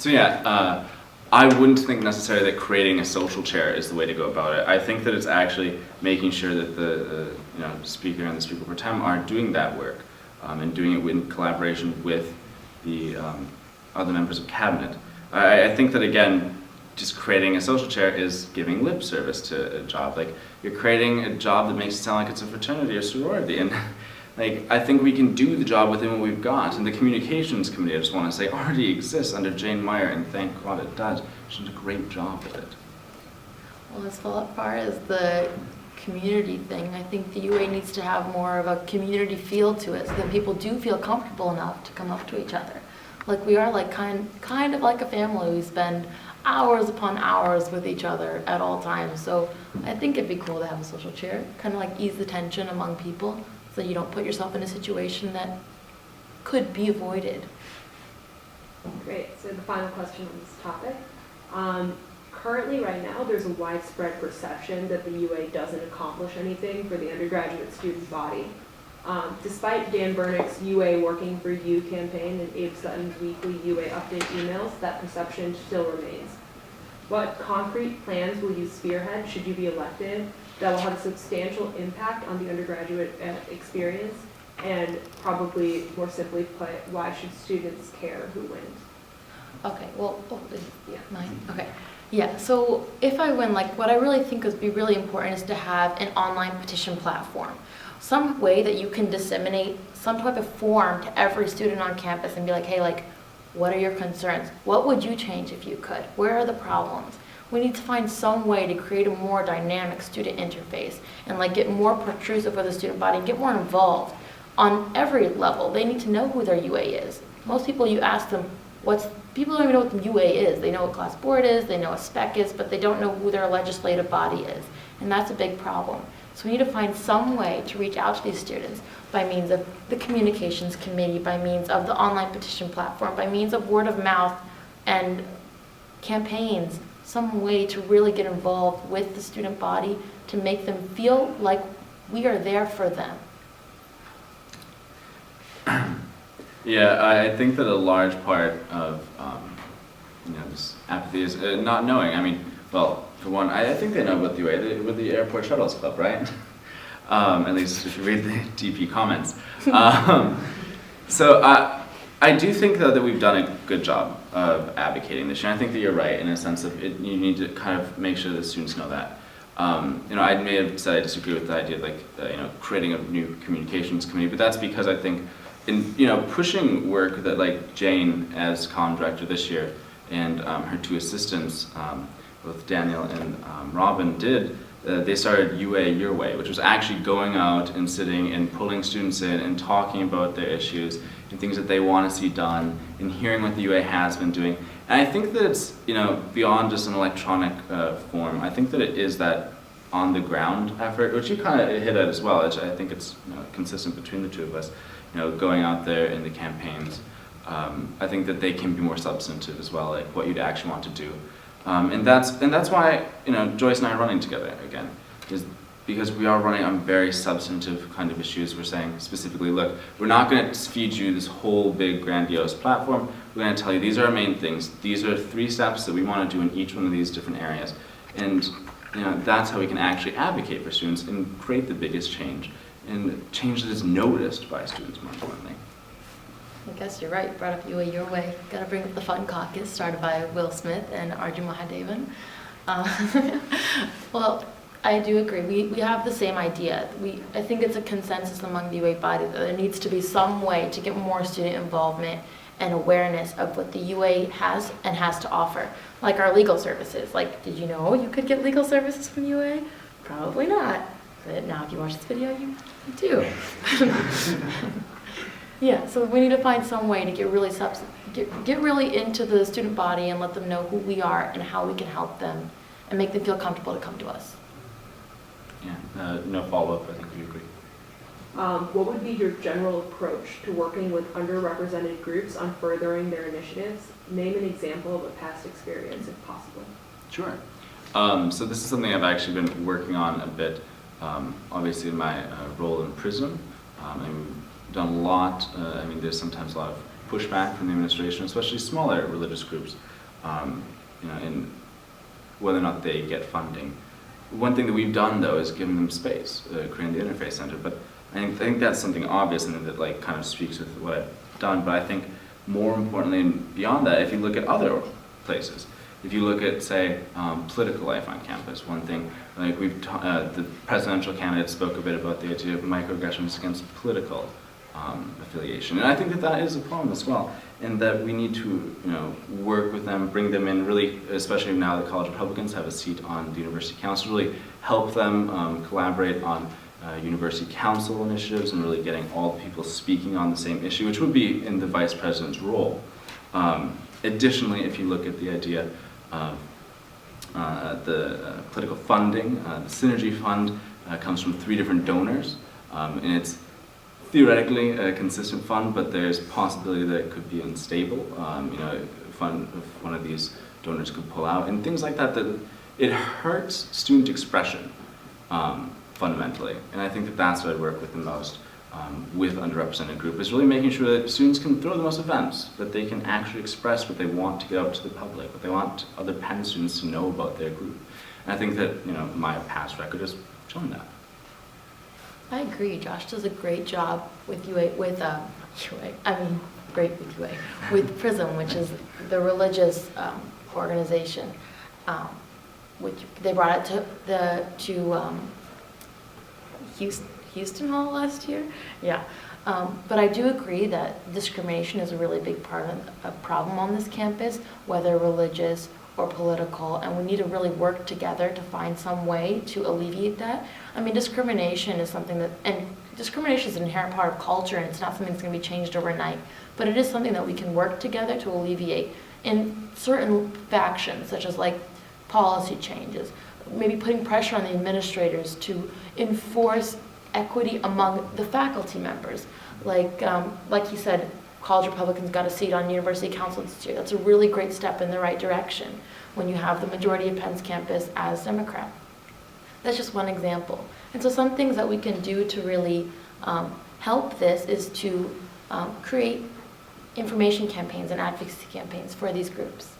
So yeah, I wouldn't think necessarily that creating a social chair is the way to go about it. I think that it's actually making sure that the speaker and the speaker pro tem are doing that work and doing it in collaboration with the other members of cabinet. I think that again, just creating a social chair is giving lip service to a job. Like you're creating a job that makes it sound like it's a fraternity or sorority, and like I think we can do the job within what we've got. And the communications committee, I just want to say, already exists under Jane Meyer, and thank God it does. She did a great job with it. Well, as far as the community thing, I think the UA needs to have more of a community feel to it, so that people do feel comfortable enough to come up to each other. Like we are like kind of like a family. We spend hours upon hours with each other at all times. So I think it'd be cool to have a social chair, kind of like ease the tension among people, so you don't put yourself in a situation that could be avoided. Great. So the final question on this topic. Currently, right now, there's a widespread perception that the UA doesn't accomplish anything for the undergraduate student body. Despite Dan Bernick's UA Working for You campaign and Abe Sutton's weekly UA update emails, that perception still remains. What concrete plans will you spearhead should you be elected that will have a substantial impact on the undergraduate experience? And probably more simply put, why should students care who wins? Okay, well, mine? Okay. Yeah, so if I win, like what I really think would be really important is to have an online petition platform. Some way that you can disseminate some type of form to every student on campus and be like, hey, like, what are your concerns? What would you change if you could? Where are the problems? We need to find some way to create a more dynamic student interface and like get more protrusive for the student body and get more involved on every level. They need to know who their UA is. Most people, you ask them, people don't even know what the UA is. They know what class board is, they know what spec is, but they don't know who their legislative body is. And that's a big problem. So we need to find some way to reach out to these students by means of the communications committee, by means of the online petition platform, by means of word of mouth and campaigns, some way to really get involved with the student body to make them feel like we are there for them. Yeah, I think that a large part of this apathy is not knowing. I mean, well, for one, I think they know about the UA with the Airport Shuttles Club, right? At least if you read the DP comments. So I do think though that we've done a good job of advocating this year. I think that you're right in a sense of you need to kind of make sure that students know that. I may have said I disagree with the idea of like creating a new communications committee, but that's because I think in pushing work that like Jane as comm director this year and her two assistants, both Daniel and Robin did, they started UA Your Way, which was actually going out and sitting and pulling students in and talking about their issues and things that they want to see done and hearing what the UA has been doing. And I think that it's beyond just an electronic form. I think that it is that on the ground effort, which you kind of hit at as well. I think it's consistent between the two of us. Going out there in the campaigns. I think that they can be more substantive as well, like what you'd actually want to do. And that's why Joyce and I are running together again, is because we are running on very substantive kind of issues. We're saying specifically, look, we're not going to feed you this whole big grandiose platform. We're going to tell you these are our main things. These are 3 steps that we want to do in each one of these different areas, and that's how we can actually advocate for students and create the biggest change. And change that is noticed by students, more importantly. I guess you're right. Brought up UA Your Way. Got to bring up the Fun Caucus, started by Will Smith and Arjun Mahadevan. Well, I do agree. We have the same idea. I think it's a consensus among the UA body that there needs to be some way to get more student involvement and awareness of what the UA has and has to offer. Like our legal services. Like, did you know you could get legal services from UA? Probably not. But now if you watch this video, you do. Yeah, so we need to find some way to get really into the student body and let them know who we are and how we can help them and make them feel comfortable to come to us. Yeah, no follow-up, I think we agree. What would be your general approach to working with underrepresented groups on furthering their initiatives? Name an example of a past experience, if possible. Sure. So this is something I've actually been working on a bit. Obviously in my role in PRISM, and we've done a lot. There's sometimes a lot of pushback from the administration, especially smaller religious groups, in whether or not they get funding. One thing that we've done though is given them space, creating the Interfaith Center. But I think that's something obvious and that like kind of speaks with what I've done. But I think more importantly and beyond that, if you look at other places, if you look at say political life on campus, one thing like the presidential candidate spoke a bit about the idea of microaggressions against political affiliation, and I think that that is a problem as well, and that we need to work with them, bring them in, really, especially now that college Republicans have a seat on the university council, really help them collaborate on university council initiatives and really getting all the people speaking on the same issue, which would be in the vice president's role. Additionally, if you look at the idea of the political funding, the Synergy Fund comes from 3 different donors, and it's theoretically a consistent fund, but there's possibility that it could be unstable. A fund if one of these donors could pull out, and things like that. That it hurts student expression fundamentally, and I think that that's what I work with the most with underrepresented group, is really making sure that students can throw the most events, that they can actually express what they want to get out to the public, what they want other Penn students to know about their group. And I think that my past record is showing that. I agree. Josh does a great job with UA, great with UA, with PRISM, which is the religious organization, which they brought it to Houston Hall last year. Yeah. But I do agree that discrimination is a really big part of a problem on this campus, whether religious or political, and we need to really work together to find some way to alleviate that. I mean, discrimination is something and discrimination is an inherent part of culture, and it's not something that's going to be changed overnight, but it is something that we can work together to alleviate in certain factions, such as like policy changes, maybe putting pressure on the administrators to enforce equity among the faculty members. Like he said, college Republicans got a seat on University Council this year. That's a really great step in the right direction when you have the majority of Penn's campus as Democrat. That's just one example. And so some things that we can do to really help this is to create information campaigns and advocacy campaigns for these groups.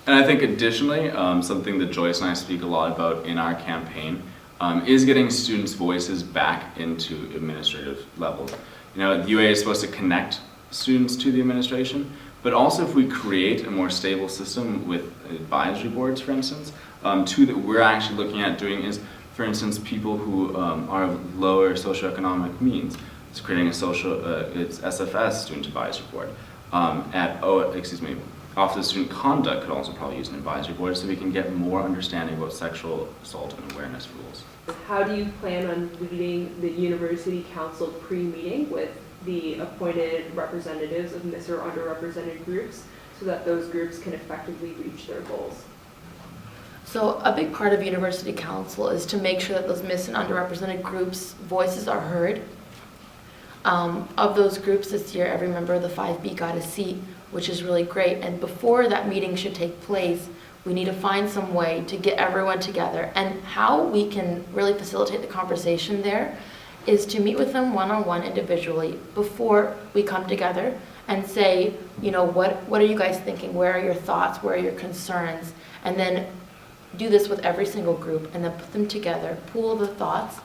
And I think additionally, something that Joyce and I speak a lot about in our campaign is getting students' voices back into administrative levels. The UA is supposed to connect students to the administration, but also if we create a more stable system with advisory boards, for instance, two that we're actually looking at doing is, for instance, people who are of lower socioeconomic means. It's creating a it's SFS, Student Advisory Board. Office of Student Conduct could also probably use an advisory board so we can get more understanding about sexual assault and awareness rules. How do you plan on leading the University Council pre-meeting with the appointed representatives of mis- or underrepresented groups so that those groups can effectively reach their goals? So a big part of University Council is to make sure that those mis- and underrepresented groups' voices are heard. Of those groups this year, every member of the 5B got a seat, which is really great. And before that meeting should take place, we need to find some way to get everyone together. And how we can really facilitate the conversation there is to meet with them one-on-one individually before we come together and say, what are you guys thinking? Where are your thoughts? Where are your concerns? And then do this with every single group and then put them together, pool the thoughts,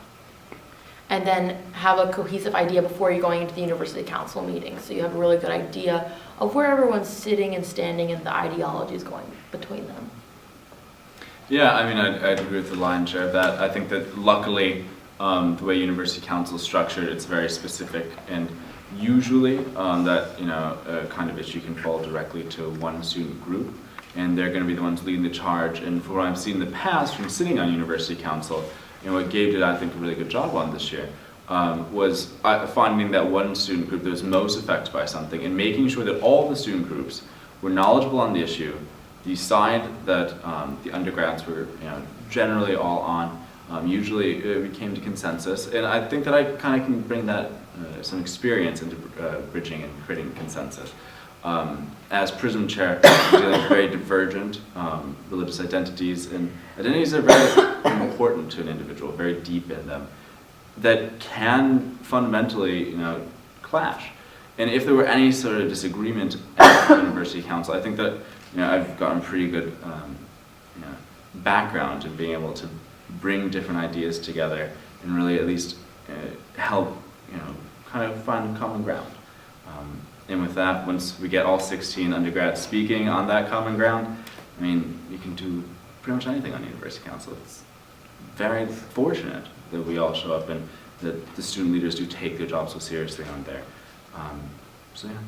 and then have a cohesive idea before you're going into the University Council meeting. So you have a really good idea of where everyone's sitting and standing and the ideologies going between them. Yeah, I'd agree with the lion's share of that. I think that luckily, the way University Council is structured, it's very specific, and usually that kind of issue can fall directly to one student group, and they're going to be the ones leading the charge. And for what I've seen in the past from sitting on University Council, what Gabe did, I think, a really good job on this year, was finding that one student group that was most affected by something and making sure that all the student groups were knowledgeable on the issue, the side that the undergrads were generally all on. Usually we came to consensus, and I think that I kind of can bring that some experience into bridging and creating consensus. As PRISM chair, I'm dealing with very divergent religious identities, and identities that are very important to an individual, very deep in them, that can fundamentally clash. And if there were any sort of disagreement at the university council, I think that, you know, I've gotten pretty good you know, background in being able to bring different ideas together and really at least help, you know, kind of find common ground. And with that, once we get all 16 undergrads speaking on that common ground, I mean, you can do pretty much anything on the university council. It's very fortunate that we all show up and that the student leaders do take their job so seriously on there. So yeah.